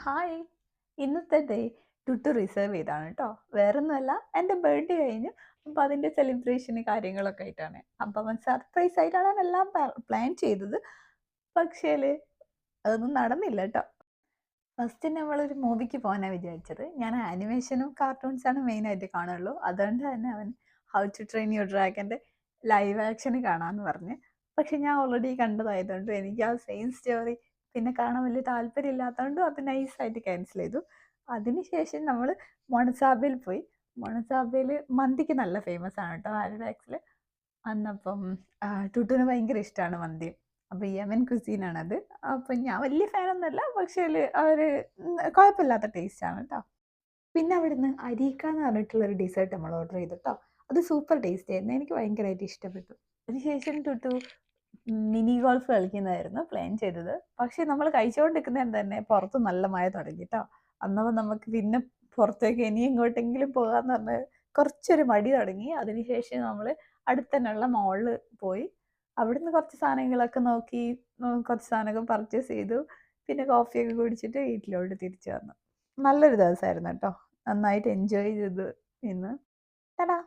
Hi! ഇന്നത്തെ day ടുട്ടു reserve ചെയ്താണ് കേട്ടോ. വേറൊന്നുമല്ല, എൻ്റെ ബർത്ത്ഡേ കഴിഞ്ഞു. അപ്പോൾ അതിൻ്റെ സെലിബ്രേഷന് കാര്യങ്ങളൊക്കെ ആയിട്ടാണ്. അപ്പം അവൻ സർപ്രൈസ് ആയിട്ടാണ് എല്ലാം പ്ലാൻ ചെയ്തത്. പക്ഷേല് അതൊന്നും നടന്നില്ല കേട്ടോ. ഫസ്റ്റ് നമ്മളൊരു മൂവിക്ക് പോകാനാണ് വിചാരിച്ചത്. ഞാൻ ആനിമേഷനും കാർട്ടൂൺസാണ് മെയിനായിട്ട് കാണുള്ളൂ. അതുകൊണ്ട് തന്നെ അവൻ ഹൗ ടു ട്രെയിൻ യുവർ ഡ്രാഗൻ്റെ ലൈവ് ആക്ഷൻ കാണാമെന്ന് പറഞ്ഞ്. പക്ഷെ ഞാൻ ഓൾറെഡി കണ്ടതായതുകൊണ്ടും എനിക്ക് ആ സെയിം സ്റ്റോറി പിന്നെ കാണാൻ വലിയ താല്പര്യമില്ലാത്തതുകൊണ്ടും അത് നൈസായിട്ട് ക്യാൻസൽ ചെയ്തു. അതിനുശേഷം നമ്മൾ മൊണസാബയിൽ പോയി. മൊണസാബയിൽ മന്തിക്ക് നല്ല ഫേമസ് ആണ് കേട്ടോ ഹാലിഫാക്സിൽ. അന്നപ്പം ടുട്ടൂന് ഭയങ്കര ഇഷ്ടമാണ് മന്തി. അപ്പോൾ യമൻ കുസീനാണത്. അപ്പം ഞാൻ വലിയ ഫാനൊന്നുമല്ല. പക്ഷേല് അവര് കുഴപ്പമില്ലാത്ത ടേസ്റ്റാണ് കേട്ടോ. പിന്നെ അവിടുന്ന് അരീക്ക എന്ന് പറഞ്ഞിട്ടുള്ളൊരു ഡെസേർട്ട് നമ്മൾ ഓർഡർ ചെയ്തു ട്ടോ. അത് സൂപ്പർ ടേസ്റ്റി ആയിരുന്നു. എനിക്ക് ഭയങ്കരമായിട്ട് ഇഷ്ടപ്പെട്ടു. അതിനുശേഷം ടുട്ടു മിനി ഗോൾഫ് കളിക്കുന്നതായിരുന്നു പ്ലാൻ ചെയ്തത്. പക്ഷേ നമ്മൾ കഴിച്ചുകൊണ്ടിരിക്കുന്നേരം തന്നെ പുറത്ത് നല്ല മഴ തുടങ്ങി ട്ടോ. അന്നപ്പം നമുക്ക് പിന്നെ പുറത്തേക്ക് ഇനി എങ്ങോട്ടെങ്കിലും പോകാന്ന് പറഞ്ഞ് കുറച്ചൊരു മടി തുടങ്ങി. അതിനുശേഷം നമ്മൾ അടുത്തന്നെയുള്ള മോളില് പോയി. അവിടുന്ന് കുറച്ച് സാധനങ്ങളൊക്കെ നോക്കി, കുറച്ച് സാധനങ്ങൾ പർച്ചേസ് ചെയ്തു. പിന്നെ കോഫിയൊക്കെ കുടിച്ചിട്ട് വീട്ടിലോട്ട് തിരിച്ചു വന്നു. നല്ലൊരു ദിവസമായിരുന്നു കേട്ടോ. നന്നായിട്ട് എൻജോയ് ചെയ്തു ഇന്ന്. ടാടാ!